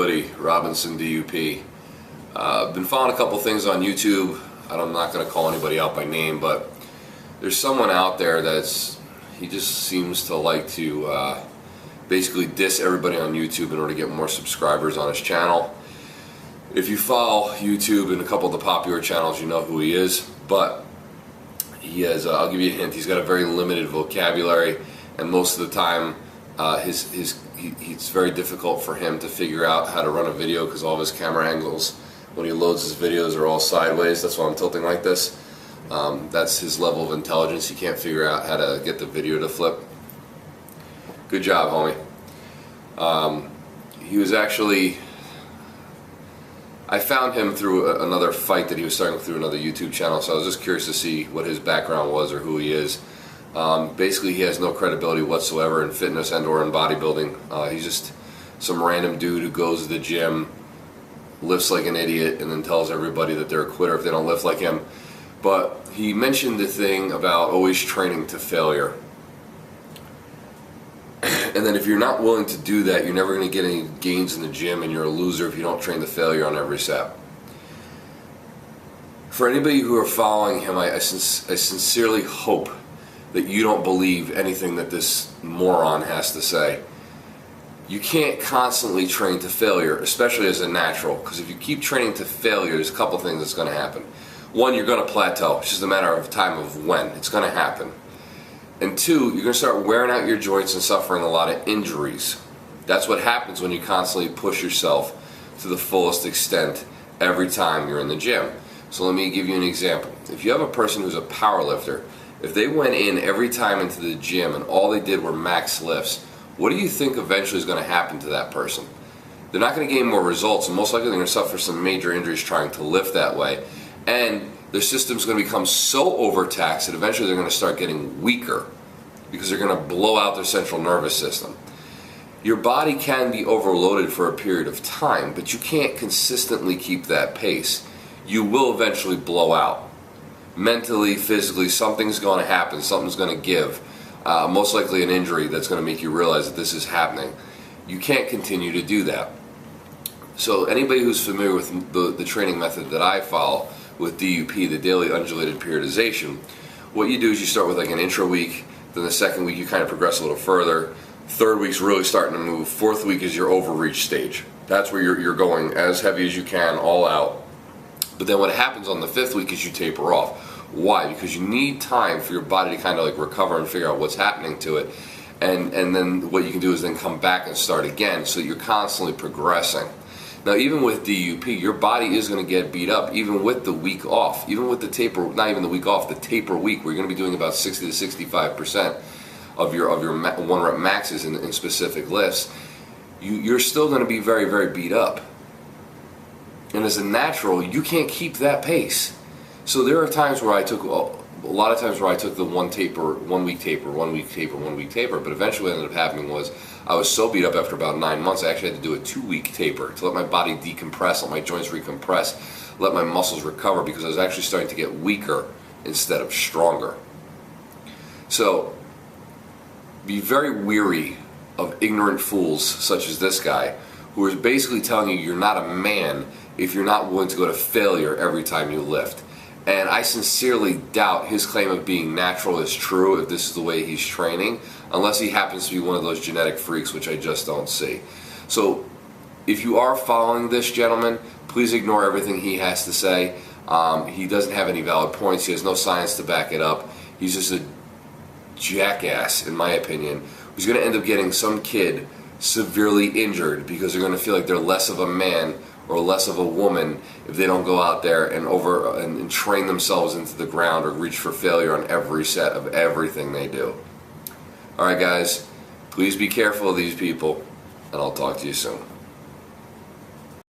everybody, Robinson DUP. I've been following a couple things on YouTube. I'm not going to call anybody out by name, but there's someone out there he just seems to like to basically diss everybody on YouTube in order to get more subscribers on his channel. If you follow YouTube and a couple of the popular channels, you know who he is, but he has, I'll give you a hint, he's got a very limited vocabulary, and most of the time it's very difficult for him to figure out how to run a video because all of his camera angles when he loads his videos are all sideways. That's why I'm tilting like this. That's his level of intelligence. He can't figure out how to get the video to flip. Good job, homie. He was actually, I found him through another fight that he was starting through another YouTube channel, so I was just curious to see what his background was or who he is. Basically, he has no credibility whatsoever in fitness and or in bodybuilding. He's just some random dude who goes to the gym, lifts like an idiot, and then tells everybody that they're a quitter if they don't lift like him. But he mentioned the thing about always training to failure. And then if you're not willing to do that, you're never going to get any gains in the gym, and you're a loser if you don't train to failure on every set. For anybody who are following him, I sincerely hope that you don't believe anything that this moron has to say. You can't constantly train to failure, especially as a natural, because if you keep training to failure, there's a couple things that's going to happen. One, you're going to plateau. It's just a matter of time of when. It's going to happen. And two, you're going to start wearing out your joints and suffering a lot of injuries. That's what happens when you constantly push yourself to the fullest extent every time you're in the gym. So let me give you an example. If you have a person who's a power lifter, if they went in every time into the gym and all they did were max lifts, what do you think eventually is going to happen to that person? They're not going to gain more results, and most likely they're going to suffer some major injuries trying to lift that way. And their system's going to become so overtaxed that eventually they're going to start getting weaker because they're going to blow out their central nervous system. Your body can be overloaded for a period of time, but you can't consistently keep that pace. You will eventually blow out. Mentally, physically, something's going to happen, something's going to give. Most likely an injury that's going to make you realize that this is happening. You can't continue to do that. So anybody who's familiar with the training method that I follow with DUP, the daily undulated periodization, what you do is you start with like an intro week, then the second week you kind of progress a little further, third week's really starting to move, fourth week is your overreach stage. That's where you're going as heavy as you can, all out. But then what happens on the fifth week is you taper off. Why? Because you need time for your body to kind of like recover and figure out what's happening to it. And then what you can do is then come back and start again, so you're constantly progressing. Now, even with DUP, your body is going to get beat up, even with the week off, even with the taper, not even the week off, the taper week, where you're going to be doing about 60 to 65% of your one rep maxes in specific lifts. You're still going to be very, very beat up. And as a natural, you can't keep that pace. So there are times where a lot of times where I took the one week taper, but eventually what ended up happening was I was so beat up after about 9 months, I actually had to do a 2-week taper to let my body decompress, let my joints recompress, let my muscles recover, because I was actually starting to get weaker instead of stronger. So be very weary of ignorant fools such as this guy, who is basically telling you you're not a man if you're not willing to go to failure every time you lift. And I sincerely doubt his claim of being natural is true if this is the way he's training, unless he happens to be one of those genetic freaks, which I just don't see. So if you are following this gentleman, please ignore everything he has to say. He doesn't have any valid points. He has no science to back it up. He's just a jackass, in my opinion, who's going to end up getting some kid severely injured because they're going to feel like they're less of a man or less of a woman if they don't go out there and train themselves into the ground or reach for failure on every set of everything they do. Alright guys, please be careful of these people, and I'll talk to you soon.